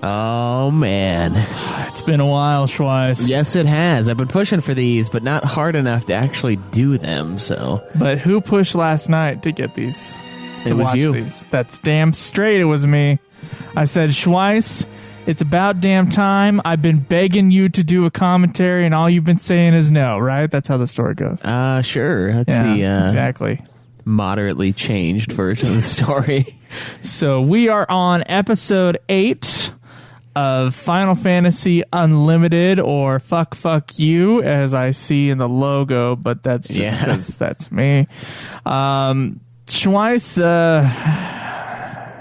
Oh, man. It's been a while, Schweiss. Yes, it has. I've been pushing for these, but not hard enough to actually do them, so... But who pushed last night to get these? It was you. These? That's damn straight it was me. I said, Schweiss, it's about damn time. I've been begging you to do a commentary, and all you've been saying is no, right? That's how the story goes. Sure. That's exactly. Moderately changed version of the story. So we are on episode 8 of Final Fantasy Unlimited, or Fuck You, as I see in the logo, but that's just because that's me. Schweiss,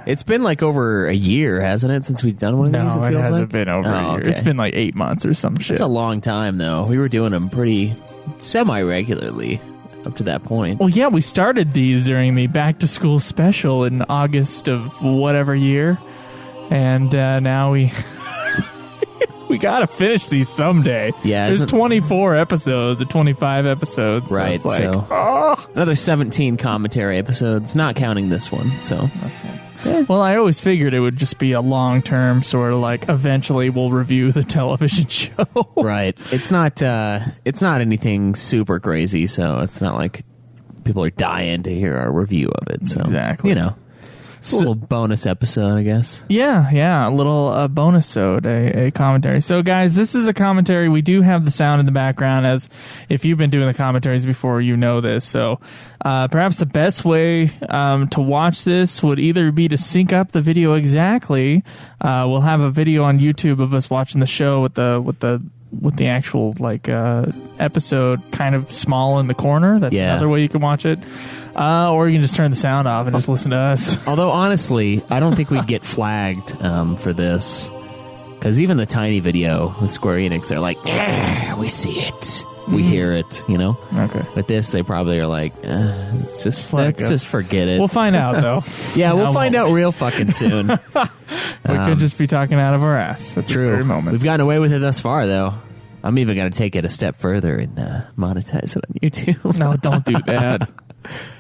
it's been like over a year, hasn't it, since we've done one of these? No, it hasn't been over a year. Okay. It's been like 8 months or some shit. It's a long time, though. We were doing them pretty semi-regularly up to that point. Well, yeah, we started these during the back-to-school special in August of whatever year, and now we gotta finish these someday. Yeah, there's 24 episodes or 25 episodes, right? So, it's like, another 17 commentary episodes, not counting this one. So, okay. Yeah. Well, I always figured it would just be a long-term sort of like eventually we'll review the television show. Right. It's not anything super crazy, so it's not like people are dying to hear our review of it. So, exactly. It's a little bonus episode, I guess. Yeah, a little bonus-ode, a commentary. So, guys, this is a commentary. We do have the sound in the background, as if you've been doing the commentaries before, you know this. So, perhaps the best way to watch this would either be to sync up the video exactly. We'll have a video on YouTube of us watching the show with the actual episode kind of small in the corner. That's another way you can watch it. Or you can just turn the sound off and just listen to us. Although, honestly, I don't think we'd get flagged for this. Because even the tiny video with Square Enix, they're like, we see it. We hear it, Okay. With this, they probably are like, let's just forget it. We'll find out, though. Yeah, we'll find out real fucking soon. We could just be talking out of our ass at this very moment. We've gotten away with it thus far, though. I'm even going to take it a step further and monetize it on YouTube. No, don't do that.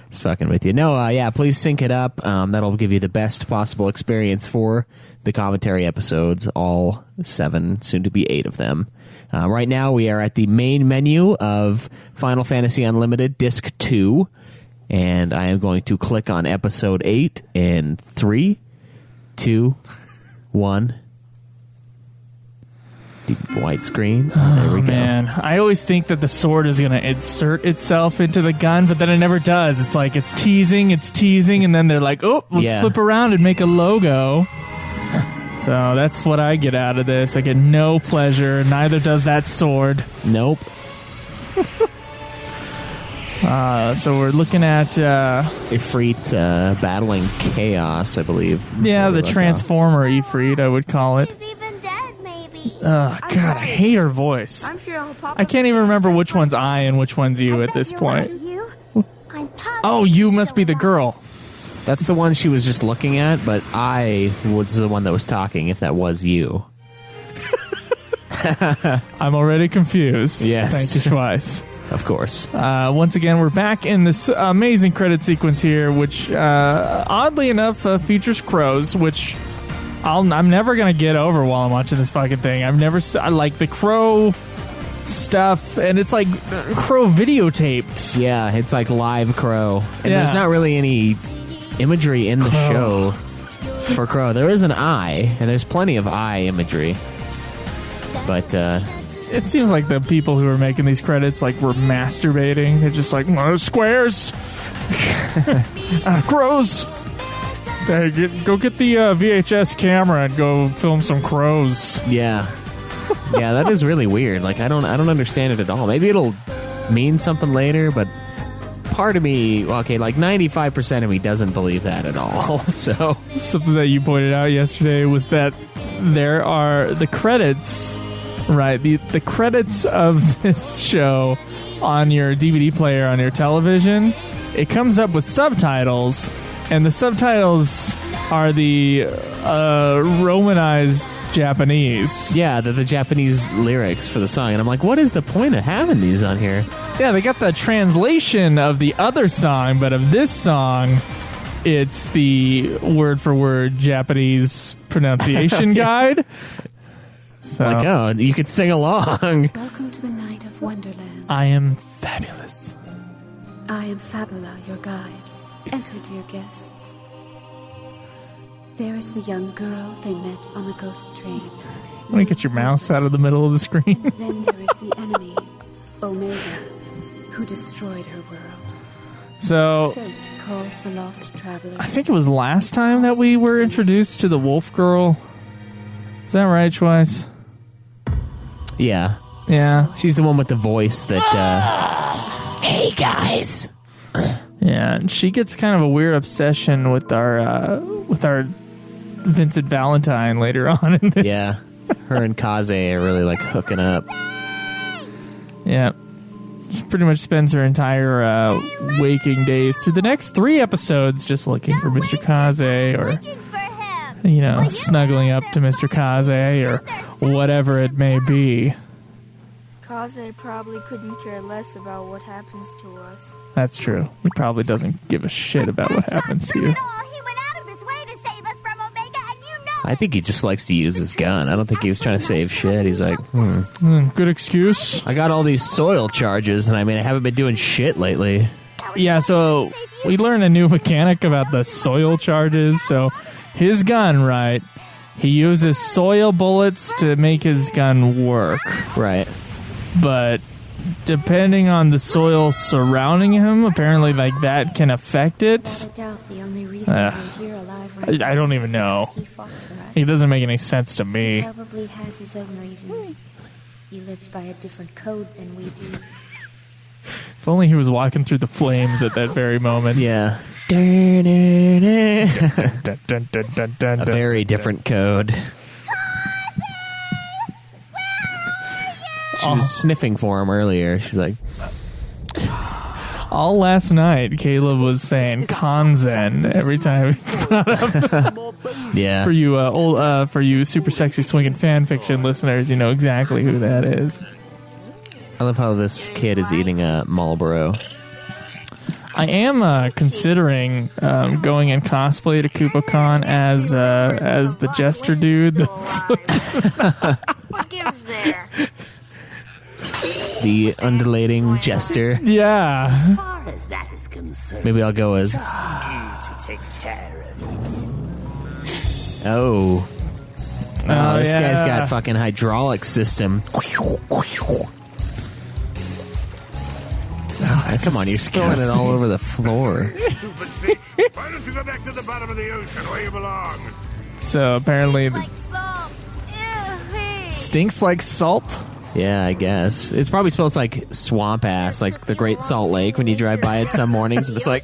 It's fucking with you. No, please sync it up. That'll give you the best possible experience for the commentary episodes, all 7, soon to be 8 of them. Right now, we are at the main menu of Final Fantasy Unlimited Disc 2, and I am going to click on episode 8 in 3, 2, 1. White screen. There we go. Man, I always think that the sword is going to insert itself into the gun, but then it never does. It's like it's teasing, and then they're like, oh, let's flip around and make a logo. So that's what I get out of this. I get no pleasure. Neither does that sword. Nope. So we're looking at Ifrit battling Chaos, I believe. Yeah, the Transformer Ifrit, I would call it. Oh, God, I hate her voice. I'm sure I can't even remember which one's I and which one's you at this point. Oh, you must be the girl. That's the one she was just looking at, but I was the one that was talking, if that was you. I'm already confused. Yes. Thank you twice. Of course. Once again, we're back in this amazing credit sequence here, which, oddly enough, features crows, which... I'm never going to get over while I'm watching this fucking thing. I like the crow stuff, and it's like crow videotaped. Yeah, it's like live crow. And there's not really any imagery in the show for crow. There is an eye, and there's plenty of eye imagery. But, it seems like the people who are making these credits were masturbating. They're just like, squares, crows. Go get the VHS camera and go film some crows. Yeah, that is really weird. I don't understand it at all. Maybe it'll mean something later, but part of me, 95% of me doesn't believe that at all. So something that you pointed out yesterday was that there are the credits, right? The credits of this show on your DVD player on your television. It comes up with subtitles. And the subtitles are the Romanized Japanese. Yeah, the Japanese lyrics for the song. And I'm like, what is the point of having these on here? Yeah, they got the translation of the other song, but of this song, it's the word-for-word Japanese pronunciation guide. So, Like, oh, you could sing along. Welcome to the night of Wonderland. I am fabulous. I am Fabula, your guide. Enter, dear guests. There is the young girl they met on the ghost train. Let me get your mouse out of the middle of the screen. Then there is the enemy, Omega, who destroyed her world. So, Fate calls the lost travelers. I think it was last time that we were introduced to the wolf girl. Is that right, Schweiss? Yeah. Yeah. She's the one with the voice that, hey, guys. Yeah, and she gets kind of a weird obsession with our Vincent Valentine later on in this. Yeah. Her and Kaze are really, like, hooking up. Yeah. She pretty much spends her entire waking days through the next 3 episodes just looking for Mr. Kaze or, you know, snuggling up to Mr. Kaze or whatever it may be. Kaze probably couldn't care less about what happens to us. That's true. He probably doesn't give a shit about what happens to you. I think he just likes to use his gun. I don't think he was trying to save shit. He's like, Good excuse. I got all these soil charges, and I haven't been doing shit lately. Yeah, so we learned a new mechanic about the soil charges. So his gun, right, he uses soil bullets to make his gun work. Right. But depending on the soil surrounding him, apparently like that can affect it. I doubt the only reason we're here alive right I don't even know. He fought for us. It doesn't make any sense to me. He probably has his own reasons. He lives by a different code than we do. If only he was walking through the flames at that very moment. Yeah. A very different code. She was sniffing for him earlier. She's like, All last night, Caleb was saying Kanzen every time he brought up. yeah. For you super sexy swinging fan fiction listeners, you know exactly who that is. I love how this kid is eating a Marlboro. I am considering going in cosplay to KoopaCon as the jester dude. What gives there? The undulating jester. Yeah. As far as that is concerned, Maybe I'll go as... you to take care of it. Oh. This yeah. guy's got fucking hydraulic system. Come on, you're spilling it all over the floor. Stupid fish. Why don't you go back to the bottom of the ocean where you belong? So apparently Like salt. Ew, stinks like salt. Yeah, I guess. It probably smells like swamp ass, like the Great Salt Lake when you drive by it some mornings and it's like,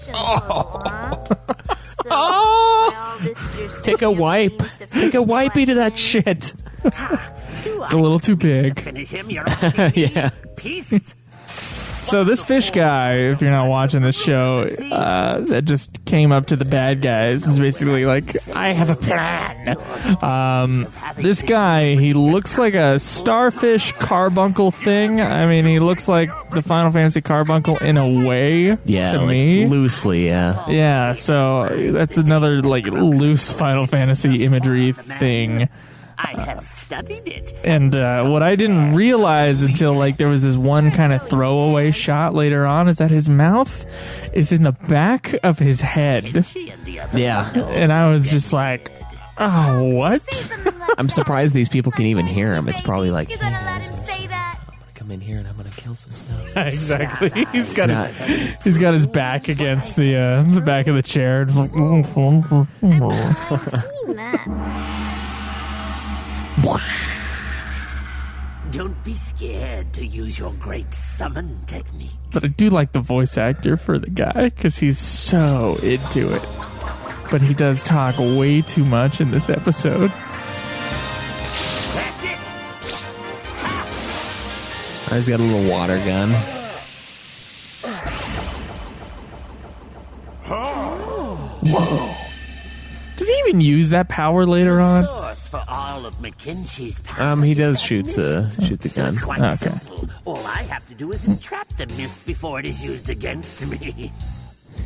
take a wipe. Take a wipey to that shit. It's a little too big. Finish him, you're Yeah. pieced. So this fish guy, if you're not watching this show, that just came up to the bad guys is basically like, I have a plan. This guy, he looks like a starfish carbuncle thing. I mean, he looks like the Final Fantasy carbuncle in a way Yeah, to like me. loosely, yeah. Yeah, so that's another like loose Final Fantasy imagery thing. I have studied it. And what I didn't realize until like there was this one kind of throwaway shot later on is that his mouth is in the back of his head. She and the other Yeah. And I was just like, oh, what? I'm surprised these people can even hear him. It's probably like, You're gonna let him say that? I'm gonna come in here and I'm gonna kill some stuff. Exactly. He's got Not- he's got his back against the back of the chair. I've seen that. Don't be scared to use your great summon technique. But I do like the voice actor for the guy because he's so into it. But he does talk way too much in this episode. That's it. He's got a little water gun. Whoa. Does he even use that power later on? Source for all of McKinsey's power. He does shoot the So gun. it's quite Okay. simple. All I have to do is entrap the mist before it is used against me.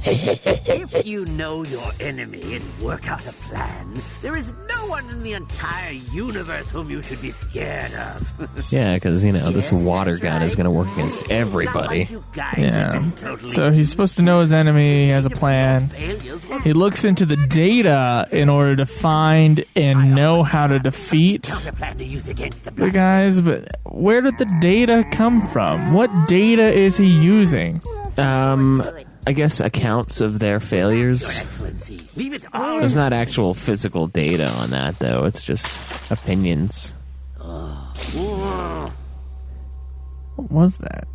If you know your enemy and work out a plan, there is no one in the entire universe whom you should be scared of. Yeah, because, this water gun is going to work against everybody. Yeah. So he's supposed to know his enemy, he has a plan. He looks into the data in order to find and know how to defeat the guys, but where did the data come from? What data is he using? I guess accounts of their failures. There's not actual physical data on that, though. It's just opinions. What was that?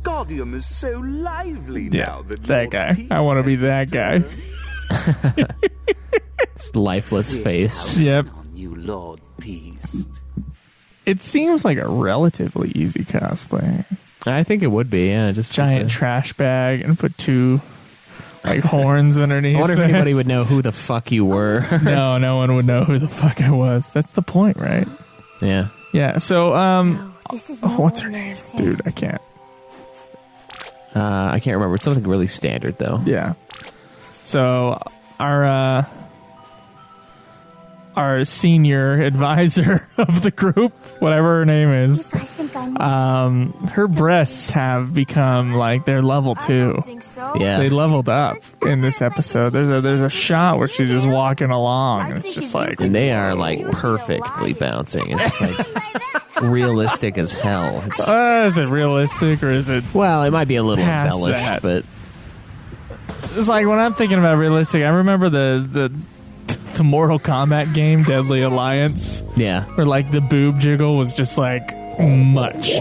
Guardium is so lively Yeah, that guy. I want to be that guy. Just lifeless face. Yep. You Lord Peace. It seems like a relatively easy cosplay. I think it would be, yeah. Just Giant trash bag and put two horns underneath. I wonder if that. anybody would know who the fuck you were. No, no one would know who the fuck I was. That's the point, right? Yeah. Yeah. So, This is what's her no name, ordinary dude? sand. I can't. I can't remember. It's something really standard, though. Yeah. So our senior advisor of the group, whatever her name is, You guys think I'm her breasts have become like they're level 2. I think so. Yeah. They leveled up in this episode. There's a shot where she's just walking along, and it's just like, And they are, perfectly bouncing. It's, realistic as hell. It's, is it realistic or is it? well, it might be a little Past embellished, that. but... It's like when I'm thinking about realistic, I remember the Mortal Kombat game, Deadly Alliance, Yeah. where the boob jiggle was just much.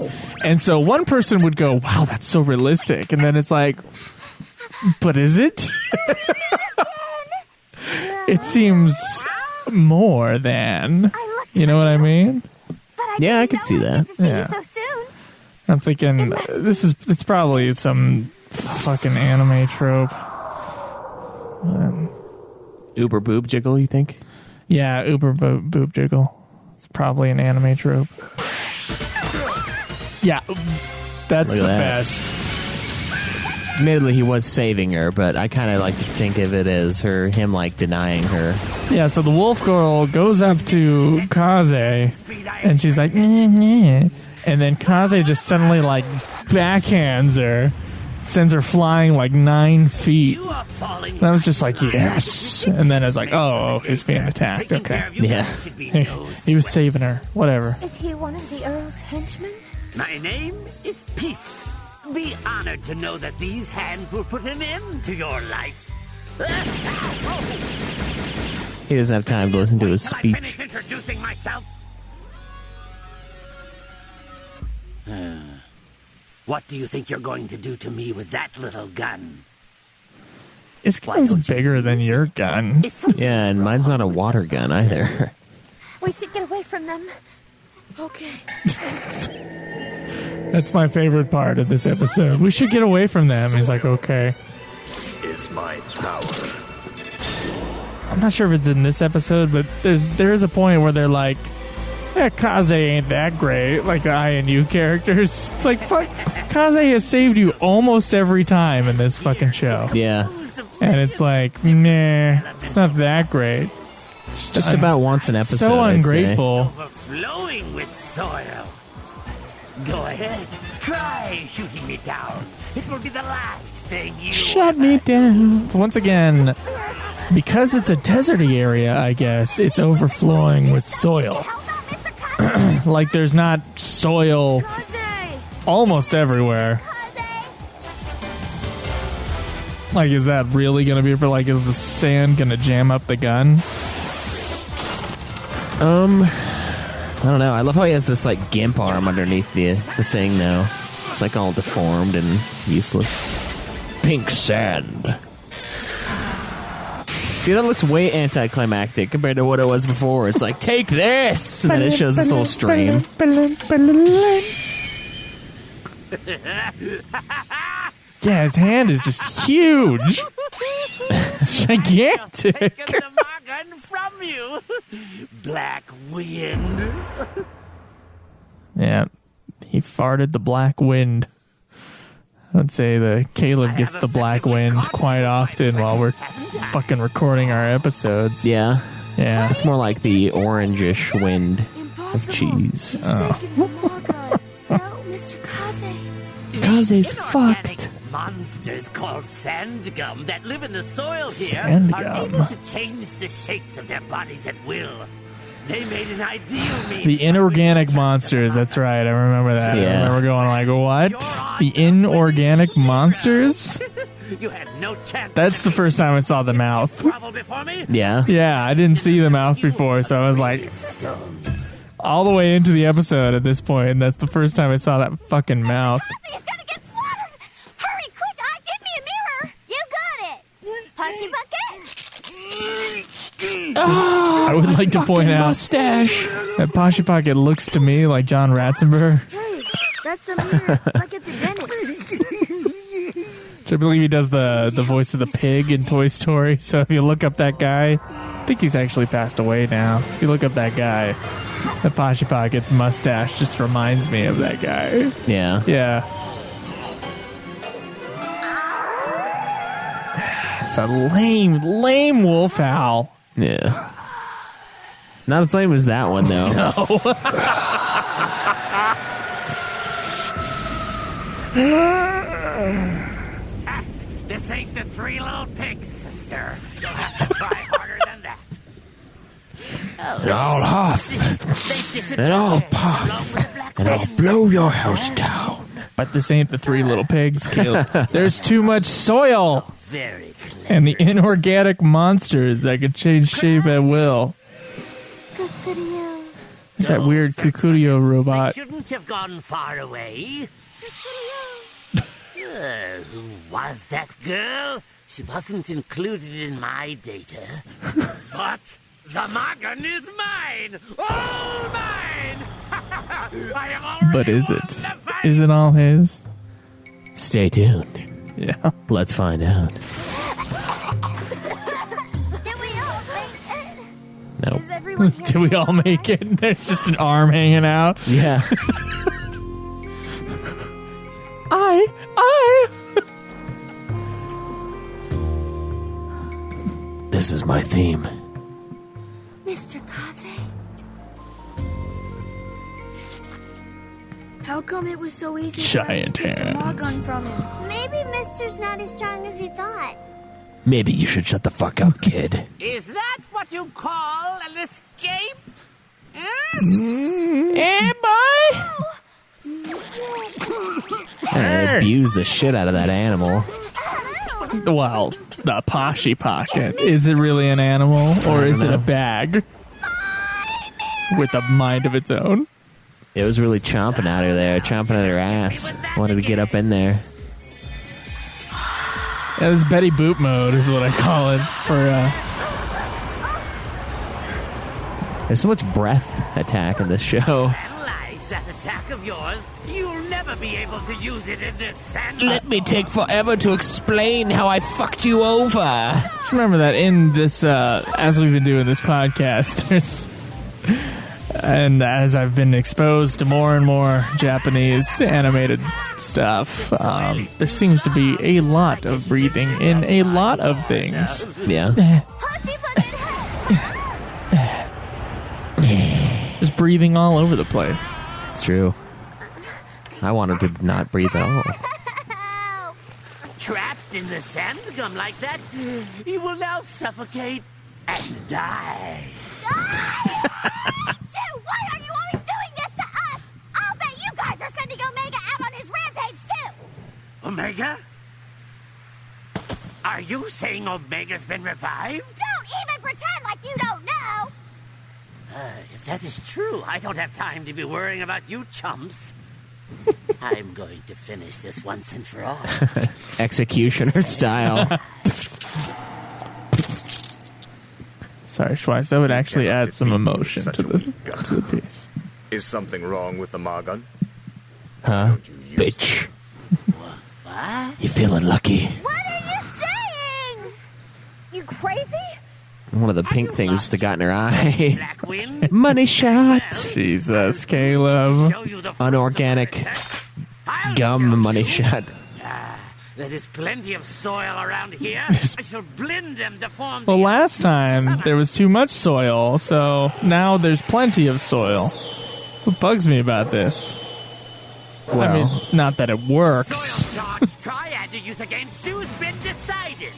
And so one person would go, wow, that's so realistic. And then it's like, but is it? It seems more than. You know what I mean? Yeah, I could see that. Yeah. so soon. I'm thinking it's probably some fucking anime trope. Uber boob jiggle, you think? Yeah, Uber boob jiggle. It's probably an anime trope. Yeah, that's Look the at that. best. Admittedly, he was saving her, but I kind of like to think of it as him denying her. Yeah, so the wolf girl goes up to Kaze, and she's like, "Nyeh, nyeh." And then Kaze just suddenly backhands her, sends her flying 9 feet. And I was just like, yes. And then I was like, oh, he's being attacked. Okay. Yeah. He was saving her. Whatever. Is he one of the Earl's henchmen? My name is Peast. Be honored to know that these hands will put an end to your life. He doesn't have time to listen to his Till I speech. finish introducing myself. What do you think you're going to do to me with that little gun? His gun's bigger than your gun. Is something Yeah, and mine's not a water gun either. We should get away from them. Okay. That's my favorite part of this episode. We should get away from them. He's like, okay. Is my power. I'm not sure if it's in this episode, but there is a point where they're like, yeah, Kaze ain't that great, like the I and U characters. It's like, fuck, Kaze has saved you almost every time in this fucking show. Yeah. And it's like, nah, it's not that great. Just about once an episode. So I'd say. ungrateful. Overflowing with soil. Go ahead. Try shooting me down. It will be the last thing you Shut me down. So once again, because it's a deserty area, I guess, it's overflowing with soil. Like there's not soil almost everywhere. Like, is that really going to be for, is the sand going to jam up the gun? I don't know. I love how he has this gimp arm underneath the thing now. It's all deformed and useless. Pink sand. See, that looks way anticlimactic compared to what it was before. It's like, take this! And then it shows this little stream. Yeah, his hand is just huge. It's gigantic. taken the gun from you. Black wind. Yeah, he farted the black wind. I'd say the Caleb gets the black wind quite often while we're fucking recording our episodes. Yeah. Yeah. It's more like the orangish wind of cheese. Oh. No, Mr. Kaze. Kaze's fucked. Monsters called sandgum that live in the soil here are Sandgum. able to change the shapes of their bodies at will. They made an ideal means The inorganic monsters, that's right, I remember that. Yeah. I remember going like, what? The inorganic monsters? You had no chance. That's the first time I saw the mouth. Trouble before me? Yeah. Yeah, I didn't see the mouth before, so I was like, Stone. all the way into the episode at this point, and that's the first time I saw that fucking mouth. He's gonna get slaughtered! Hurry, quick! Give me a mirror! You got it! Punchy bucket! I would like to point out Mustache. that Poshy Pocket looks to me like John Ratzenberger. Hey, that's a mirror, like at the dentist. I believe he does the voice of the pig in Toy Story. So if you look up that guy, I think he's actually passed away now. If you look up that guy, the Poshy Pocket's mustache just reminds me of that guy. Yeah. Yeah. It's a lame wolf howl. Yeah. Not as lame as that one, though. This ain't the three little pigs, sister. You'll have to try harder than that. And I'll huff, and I'll puff, and I'll blow your house down. But this ain't the three little pigs, Caleb. There's too much soil Very clever. and the inorganic monsters that can change shape at will. There's that weird Cuckoo Do They Robot. shouldn't have gone far away. Who was that girl? She wasn't included in my data. But the Magan is mine! All mine! I have already But is won it? the fight. Is it all his? Stay tuned. Yeah. Let's find out. Did we all make it? Nope. Is everyone here? Did we all make it? There's just an arm hanging out. Yeah. I. This is my theme. Mr. Kaze? How come it was so easy Giant to take the hands. Magan from him? Maybe Mister's not as strong as we thought. Maybe you should shut the fuck up, kid. Is that what you call an escape? Hey, boy! I abuse the shit out of that animal. Well, the Poshy Pocket. Is it really an animal or is it a bag with a mind of its own? It was really chomping at her there, chomping at her ass. Wanted to get up in there. Yeah, this Betty Boop mode is what I call it. There's so much breath attack in this show. Analyze that attack of yours. You'll never be able to use it in this sand. Let me take forever to explain how I fucked you over. Just remember that in this, as we've been doing this podcast, there's, and as I've been exposed to more and more Japanese animated stuff, there seems to be a lot of breathing in a lot of things. Yeah. Just breathing all over the place. It's true. I wanted to not breathe at all. Trapped in the sandgum like that, you will now suffocate and die. Why are you always doing this to us? I'll bet you guys are sending Omega out on his rampage, too. Omega? Are you saying Omega's been revived? Don't even pretend like you don't know. If that is true, I don't have time to be worrying about you chumps. I'm going to finish this once and for all. Executioner style. Sorry, Schweiss, that would actually add some emotion to the piece. Is something wrong with the Magan? Huh? Bitch. What? You feeling lucky? What are you saying? You crazy? One of the pink things must have got in her eye. Black wind? Money shot. Jesus, Caleb. Show you the fruits of Unorganic my research. I'll Gum show money you. shot. There is plenty of soil around here. I shall blend them to form. Well, last time there was too much soil, so now there's plenty of soil. That's what bugs me about this. Well, I mean, not that it works. Soil charge triad to use against you's been decided.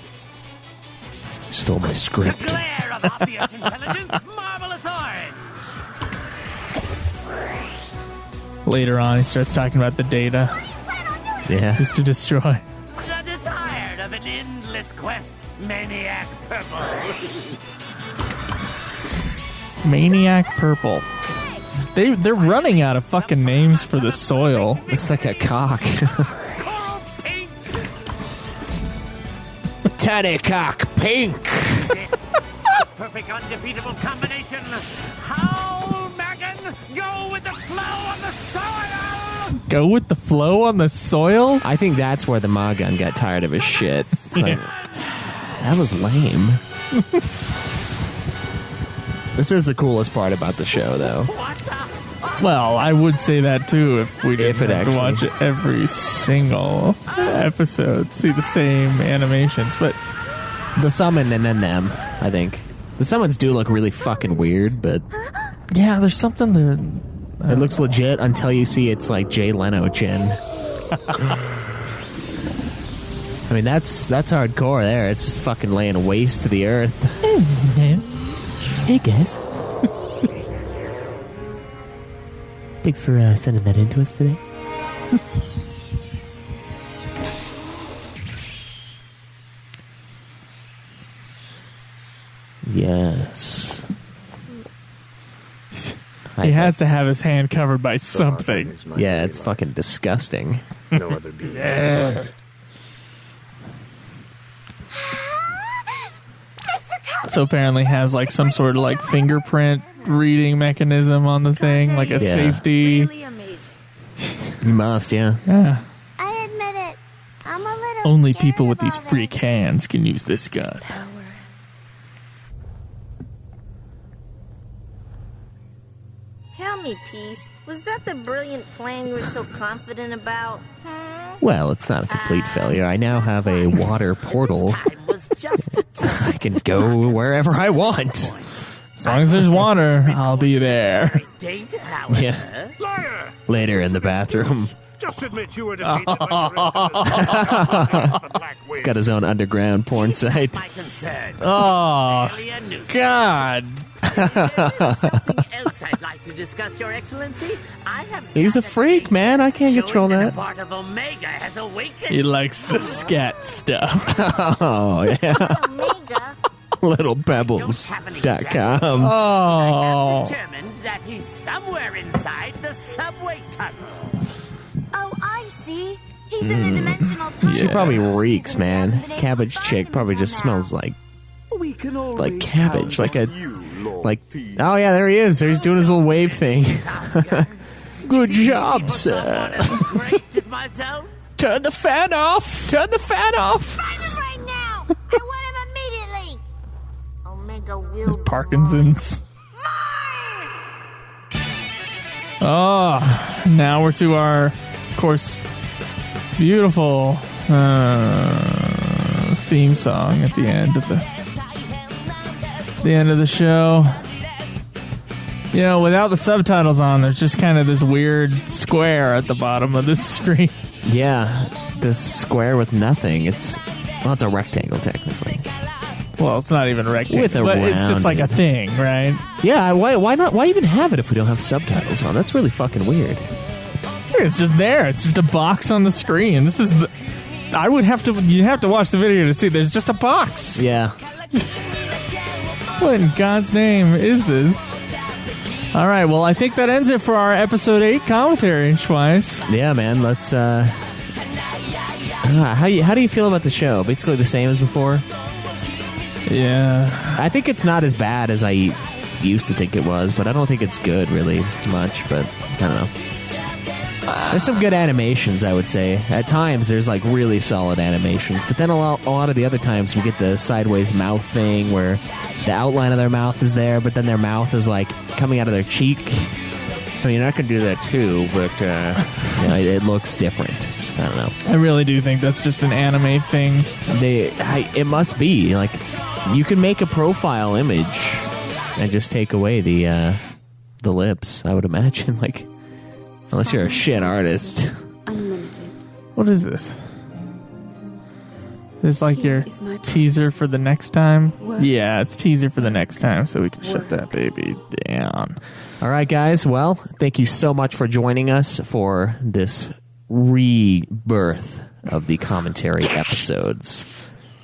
stole my The script. glare of obvious intelligence, marvelous orange. Later on, he starts talking about the data Yeah. is to destroy. The desire of an endless quest, maniac purple. Maniac Purple. They're running out of fucking names for the soil. Looks like a cock. Coral pink. Teddy cock pink. Perfect undefeatable combination. How, Megan? Go with the flow of the soil. Go with the flow on the soil? I think that's where the Magun got tired of his shit. It's like, that was lame. This is the coolest part about the show, though. What the? Well, I would say that too if we didn't If it have to watch actually- every single episode, see the same animations. But The summon and then them, I think. The summons do look really fucking weird, but yeah, there's something to. it looks legit until you see it's like Jay Leno chin. I mean, that's hardcore there. It's just fucking laying waste to the earth. Hey, guys. Thanks for sending that in to us today. Yes. He has to have his hand covered by something. Yeah, it's fucking disgusting. No other being. So apparently has like some sort of like fingerprint reading mechanism on the thing, like a Yeah. safety. Really amazing. You must, yeah. Yeah. I admit it. I'm a little Only scared people with of these all freak this. hands can use this gun. Tell me, Peace, was that the brilliant plan you were so confident about? Well, it's not a complete failure. I now have a water portal. Time was just a I can go wherever I want. As long as there's water, I'll be there. date, however. Yeah. Liar! Later in the bathroom. Just admit you were defeated by the Black Wing. He's got his own underground porn site. My concern. Oh, Merely a nuisance. God. Something else I'd like to discuss, Your Excellency. I have He's a gathered freak, data man. I can't showing control that. that. A part of Omega has awakened. He likes the scat stuff. Oh, yeah. Omega? Littlebebbles.com. Oh. I've determined that he's somewhere inside the subway tunnel. Oh, I see. He's in the dimensional tunnel. She probably reeks, He's in the man. dimensional Cabbage tunnel chick probably just now. smells like We can always like cabbage, like a you, Lord like. Peace. Oh yeah, there he is. He's doing his little wave thing. Good job, For sir. someone as great as myself. Turn the fan off. Turn the fan off. Find him right now. I want him immediately. Omega will be Parkinson's. Oh, now we're to our, of course, beautiful theme song at the end of the show. You know, without the subtitles on, there's just kind of this weird square at the bottom of this screen. Yeah, this square with nothing. It's a rectangle technically. Well, it's not even a rectangle, With a but it's just like a rounded- thing, right? Yeah, why not? Why even have it if we don't have subtitles on? That's really fucking weird. It's just there. It's just a box on the screen. This is the. You'd have to watch the video to see. There's just a box. Yeah. What in God's name is this? All right. Well, I think that ends it for our episode 8 commentary, Schweiss. Yeah, man. Let's. How do you feel about the show? Basically the same as before. Yeah. I think it's not as bad as I used to think it was, but I don't think it's good really much. But I don't know. There's some good animations, I would say. At times, there's like really solid animations, but then a lot of the other times we get the sideways mouth thing where the outline of their mouth is there, but then their mouth is like coming out of their cheek. I mean, I can do that too, but it looks different. I don't know. I really do think that's just an anime thing. It must be. Like, you can make a profile image and just take away the lips, I would imagine. Like, unless you're a shit artist. Unlimited. What is this? Is like your teaser for the next time? Yeah, it's teaser for the next time, so we can shut that baby down. All right, guys. Well, thank you so much for joining us for this rebirth of the commentary episodes.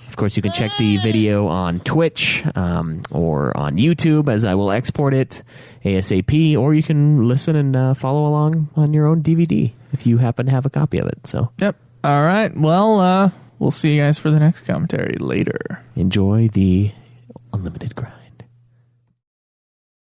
Of course, you can check the video on Twitch or on YouTube, as I will export it ASAP, or you can listen and follow along on your own DVD if you happen to have a copy of it. So, yep. All right. Well, we'll see you guys for the next commentary later. Enjoy the unlimited grind.